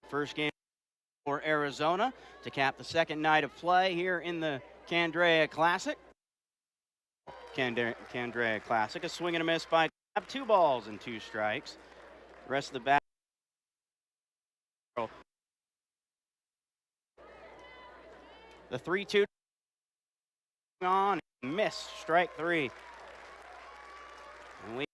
First game for Arizona to cap the second night of play here in the Candrea Classic. Candrea Classic, a swing and a miss by Crab, 2 balls and 2 strikes. The rest of the bat. The 3-2 on, miss, strike 3. And we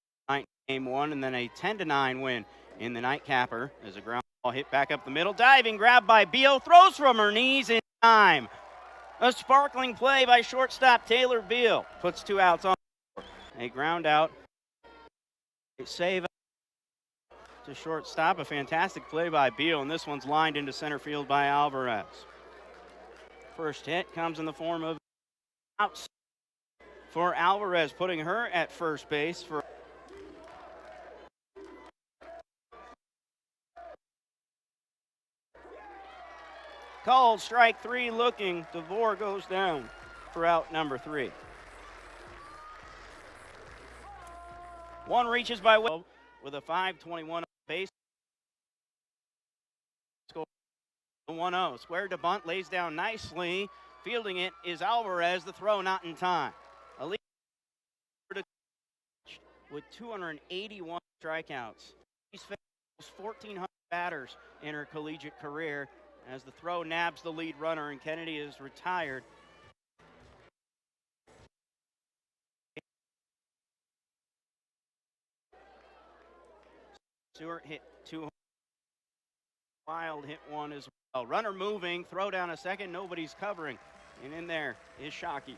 game 1 and then a 10-9 win in the nightcapper as a ground ball hit back up the middle. Diving grab by Beal, throws from her knees in time. A sparkling play by shortstop Taylor Beal puts 2 outs on. A ground out. A save to shortstop. A fantastic play by Beal, and this one's lined into center field by Alvarez. First hit comes in the form of outs for Alvarez, putting her at first base for called strike 3 looking. DeVore goes down for out number 3. One reaches by Will with a 5:21 base. Score 1-0. Square to bunt, lays down nicely. Fielding it is Alvarez. The throw not in time. A lead with 281 strikeouts. She's faced 1,400 batters in her collegiate career as the throw nabs the lead runner and Kennedy is retired. Stewart hit 2. Wild hit 1 as well. Runner moving, throw down a second, nobody's covering. And in there is Shockey.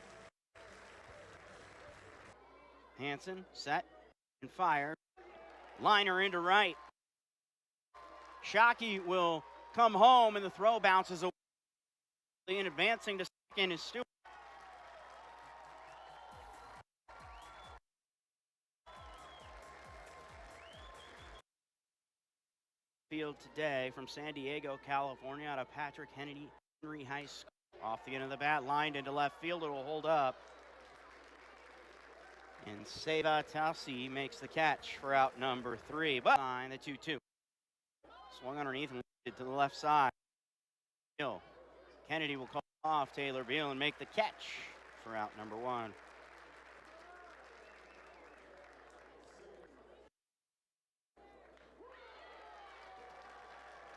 Hansen set and fire. Liner into right. Shockey will come home and the throw bounces away. And advancing to second is Stewart. Field today from San Diego, California, out of Patrick Henry High School. Off the end of the bat, lined into left field. It will hold up. And Seva Tausi makes the catch for out number 3. But line the 2-2. Swung underneath and to the left side. Kennedy will call off Taylor Beal and make the catch for out number 1.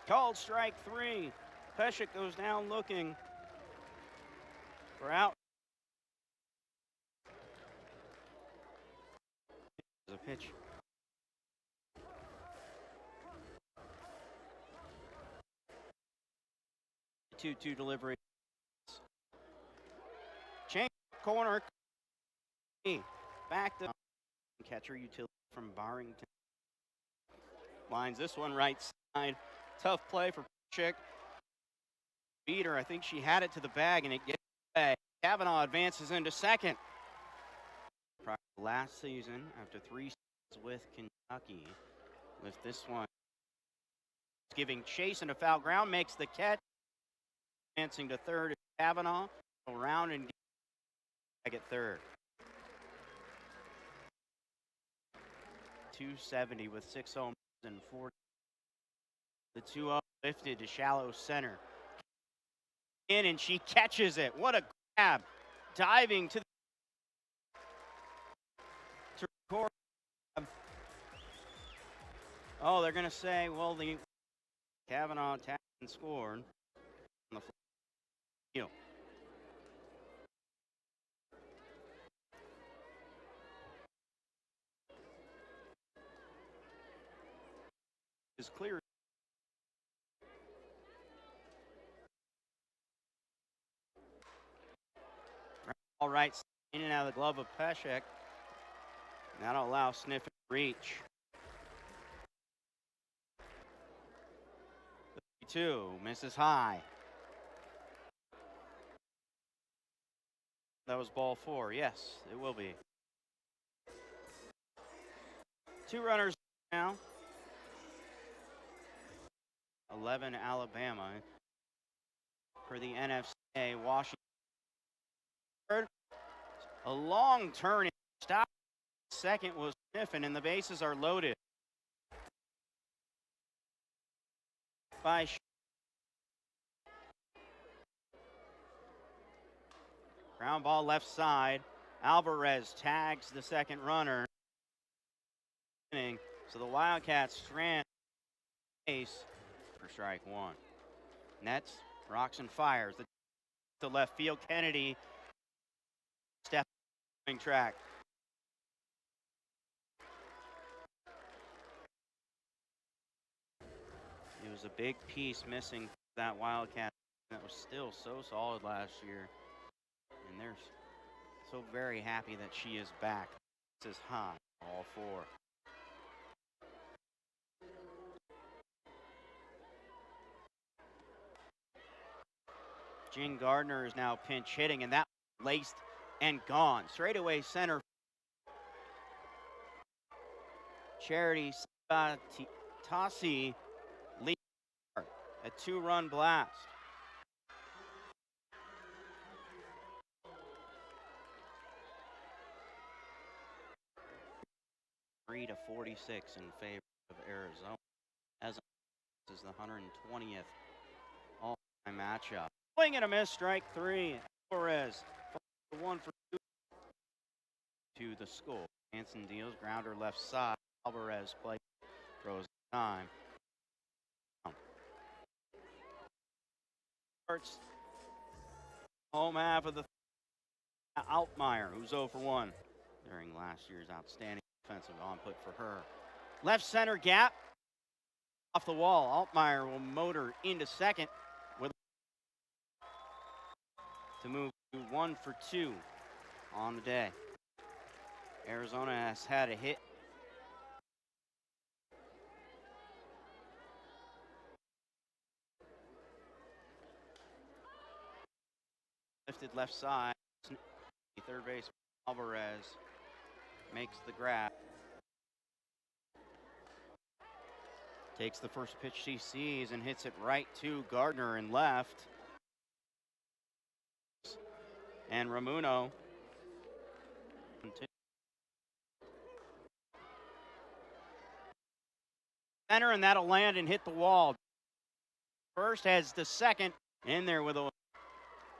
Called strike 3. Peshek goes down looking for out. A pitch. Two delivery. Change corner. Back to catcher utility from Barrington. Lines this one right side. Tough play for Peshek. Beater, I think she had it to the bag and it gets away. Kavanaugh advances into second. Last season, after 3 seasons with Kentucky, with this one giving chase into foul ground, makes the catch. Advancing to third is Kavanaugh. Around and back at third. 270 with 6 homers and 40. The 2-0 lifted to shallow center. In and she catches it. What a grab. Diving to record. Oh, they're going to say, well, the Kavanaugh tapped and scored on the field. Is clear. All right, in and out of the glove of Peshek. That'll allow Sniff to reach. 2 misses high. That was ball 4. Yes, it will be. 2 runners now. 11 Alabama for the NFCA. Washington. A long turn. Stop. Second was Sniffin, and the bases are loaded. By Ground ball left side. Alvarez tags the second runner. So the Wildcats strand base for strike one. Nets, rocks and fires. The left field. Kennedy step track. It was a big piece missing that Wildcat that was still so solid last year. And they're so very happy that she is back. This is high, all four. Jean Gardner is now pinch hitting, and that laced and gone. Straightaway center. Charity Tassi leads a 2-run blast. Three to 46 in favor of Arizona, as this is the 120th all-time matchup. Swing and a miss, strike three. Alvarez, 1 for 2 to the score. Hanson deals, grounder left side. Alvarez plays, throws time. Starts home half of the Altmaier, who's 0 for 1 during last year's outstanding defensive on-put for her. Left center gap off the wall. Altmaier will motor into second with to move to 1 for 2 on the day. Arizona has had a hit. Lifted left side. Third base Alvarez makes the grab. Takes the first pitch she sees and hits it right to Gardner in left. And Ramuno. Center, and that'll land and hit the wall. First has the second in there with a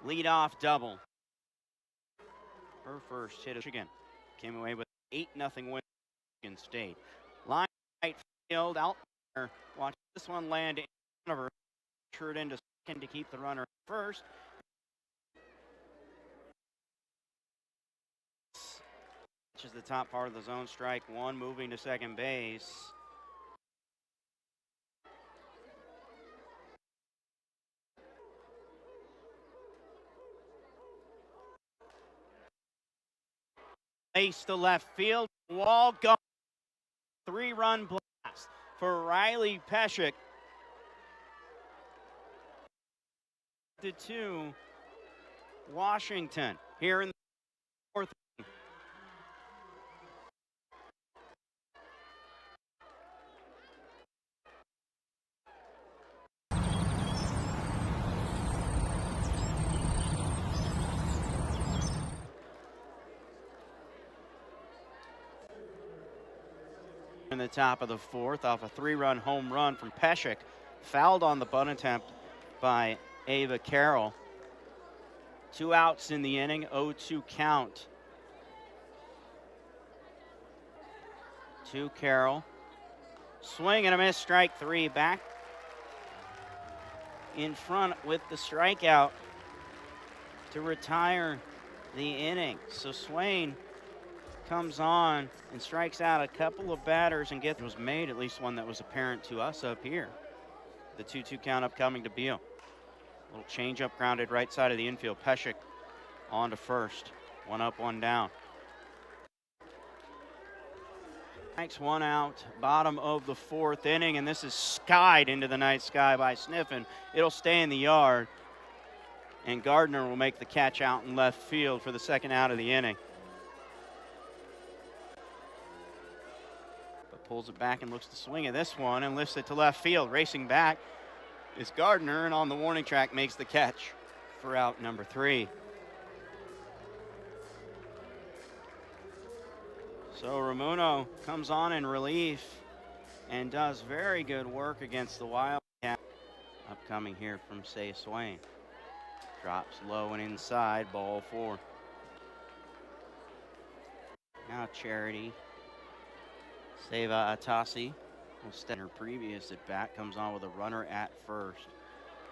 leadoff double. Her first hit, Michigan came away with 8-0 win. Michigan State. Line right field, out there. Watch this one land in front of her. Shirt into second to keep the runner first. Which is the top part of the zone. Strike one, moving to second base. Base to left field. Wall gone. 3-run blast for Riley Peshek. To Washington here in the fourth. In the top of the fourth, off a 3-run home run from Peshek, fouled on the bunt attempt by Ava Carroll. 2 outs in the inning, 0-2 count to Carroll. Swing and a miss, strike three. Back in front with the strikeout to retire the inning. So Swain comes on and strikes out a couple of batters and was made, at least one that was apparent to us up here. The 2-2 count upcoming to Beal. Little changeup grounded right side of the infield. Peshek on to first. 1 up, 1 down. Strikes 1 out, bottom of the fourth inning, and this is skied into the night sky by Sniffen. It'll stay in the yard, and Gardner will make the catch out in left field for the second out of the inning. But pulls it back and looks to swing at this one and lifts it to left field. Racing back is Gardner, and on the warning track makes the catch for out number 3. So Ramuno comes on in relief and does very good work against the Wildcat upcoming here from Say Swain. Drops low and inside, ball 4. Now Charity Seva Atasi, her previous at bat, comes on with a runner at first.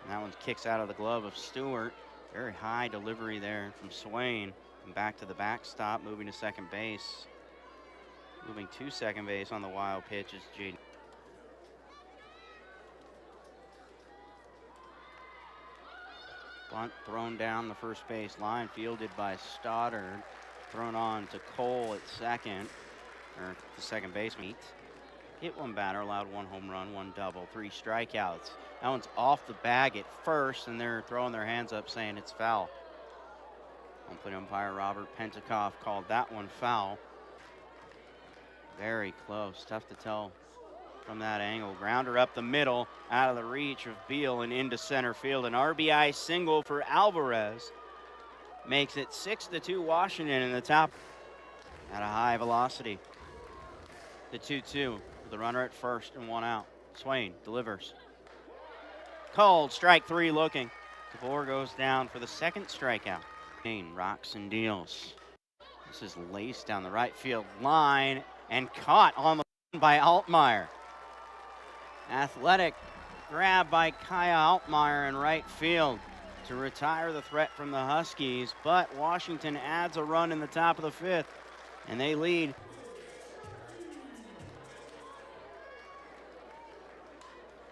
And that one kicks out of the glove of Stewart. Very high delivery there from Swain. And back to the backstop, moving to second base. Moving to second base on the wild pitch is Jaden. Bunt thrown down the first base line, fielded by Stoddard. Thrown on to Cole at second, or the second base meet. Hit one batter, allowed 1 home run, 1 double, 3 strikeouts. That one's off the bag at first, and they're throwing their hands up saying it's foul. Home umpire Robert Pentakoff called that one foul. Very close, tough to tell from that angle. Grounder up the middle, out of the reach of Beal and into center field. An RBI single for Alvarez makes it 6-2 Washington in the top at a high velocity. The 2-2 with the runner at first and 1 out. Swain delivers. Called, strike 3 looking. DeBoer goes down for the second strikeout. Rocks and deals. This is laced down the right field line and caught on the by Altmaier. Athletic grab by Kaya Altmaier in right field to retire the threat from the Huskies, but Washington adds a run in the top of the 5th, and they lead.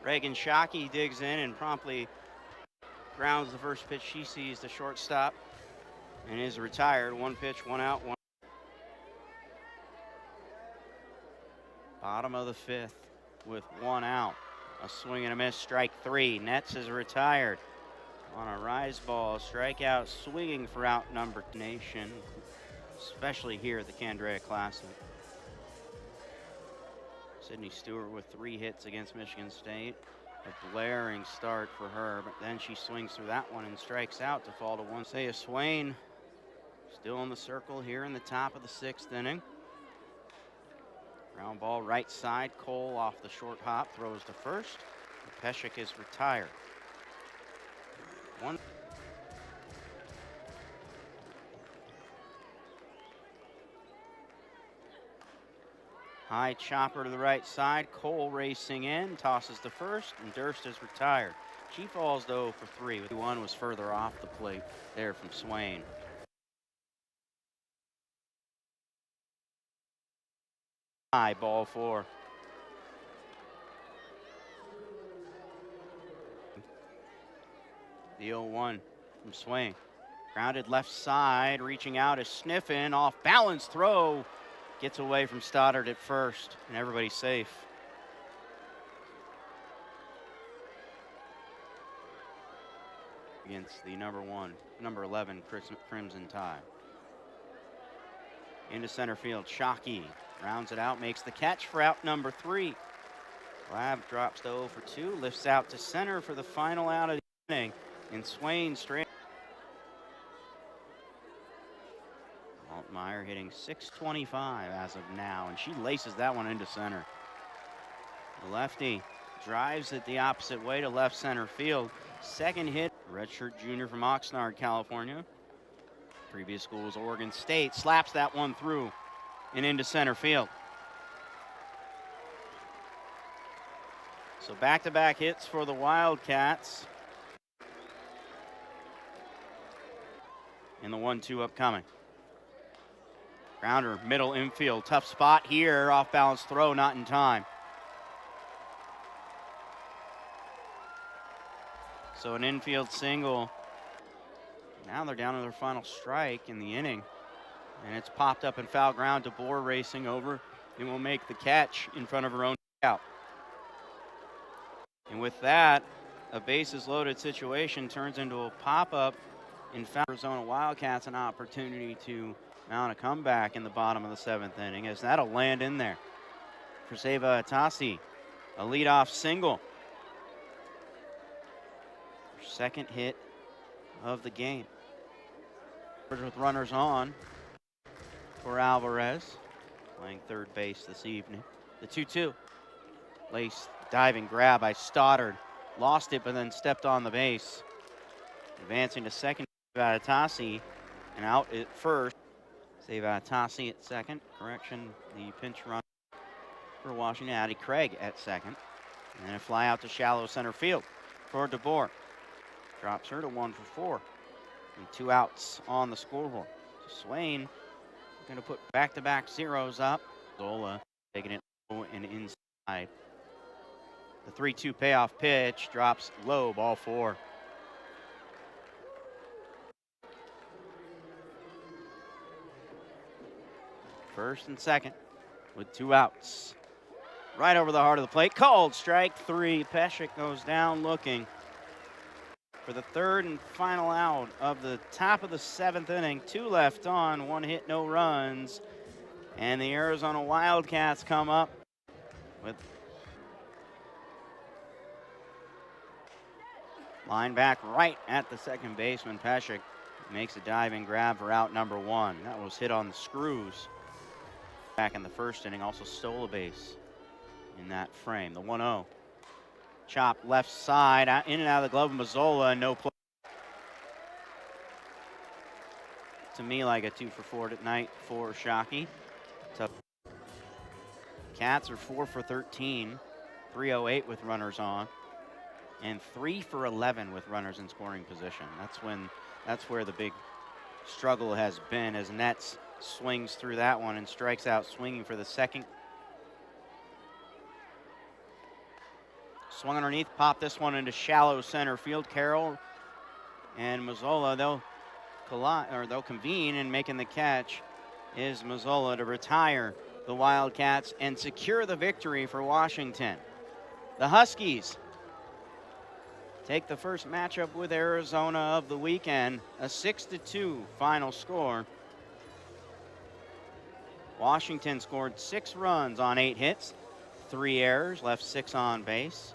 Reagan Shockey digs in and promptly grounds the first pitch she sees to shortstop and is retired. 1 pitch, 1 out, 1. Bottom of the 5th with 1 out. A swing and a miss, strike 3. Nets is retired on a rise ball. Strikeout swinging for out number nation, especially here at the Candrea Classic. Sydney Stewart with 3 hits against Michigan State. A blaring start for her, but then she swings through that one and strikes out to fall to 1. Saya Swain still in the circle here in the top of the 6th inning. Ground ball right side. Cole off the short hop, throws to first. Peshek is retired. 1. High chopper to the right side. Cole racing in, tosses to first, and Durst is retired. She falls to 0 for 3. 1 was further off the plate there from Swain. High, ball 4. The 0-1 from Swain. Grounded left side, reaching out is Sniffin. Off balance throw. Gets away from Stoddard at first, and everybody's safe. Against the number 11 Crimson Tide. Into center field, Shockey rounds it out, makes the catch for out number 3. Lab drops to 0 for 2, lifts out to center for the final out of the inning, and Swain straight. Altmaier hitting .625 as of now, and she laces that one into center. The lefty drives it the opposite way to left center field. Second hit, redshirt junior from Oxnard, California. Previous school was Oregon State. Slaps that one through and into center field. So back-to-back hits for the Wildcats. And the 1-2 upcoming. Grounder, middle infield, tough spot here, off balance throw, not in time. So an infield single. Now they're down to their final strike in the inning. And it's popped up and foul ground. DeBoer racing over and will make the catch in front of her own out. And with that, a bases loaded situation turns into a pop-up in Arizona Wildcats, an opportunity to mount a comeback in the bottom of the 7th inning, as that'll land in there for Seva Atasi. A leadoff single. Second hit of the game. With runners on for Alvarez, playing third base this evening. The 2-2. Lace diving grab by Stoddard. Lost it, but then stepped on the base. Advancing to second, Vatatasi, and out at first. Save Vatatasi at second. Correction, the pinch run for Washington. Addie Craig at second. And then a fly out to shallow center field for DeBoer. Drops her to 1 for 4. And 2 outs on the scoreboard. So Swain going to put back-to-back zeros up. Zola taking it low and inside. The 3-2 payoff pitch drops low, ball 4. First and second with 2 outs. Right over the heart of the plate. Called strike 3. Peshek goes down looking for the third and final out of the top of the 7th inning. 2 left on, 1 hit, no runs. And the Arizona Wildcats come up with line back right at the second baseman. Peshek makes a diving grab for out number 1. That was hit on the screws back in the first inning. Also stole a base in that frame. The 1-0. Chop left side, in and out of the glove of Mazzola, no play. To me, like a 2 for 4 tonight for Shockey. Tough. Cats are 4 for 13, 308 with runners on, and 3 for 11 with runners in scoring position. That's where the big struggle has been, as Nets swings through that one and strikes out swinging for the second. Swung underneath, popped this one into shallow center field. Carroll and Mazzola, they'll convene, and making the catch is Mazzola to retire the Wildcats and secure the victory for Washington. The Huskies take the first matchup with Arizona of the weekend, a 6-2 final score. Washington scored 6 runs on 8 hits, 3 errors, left 6 on base.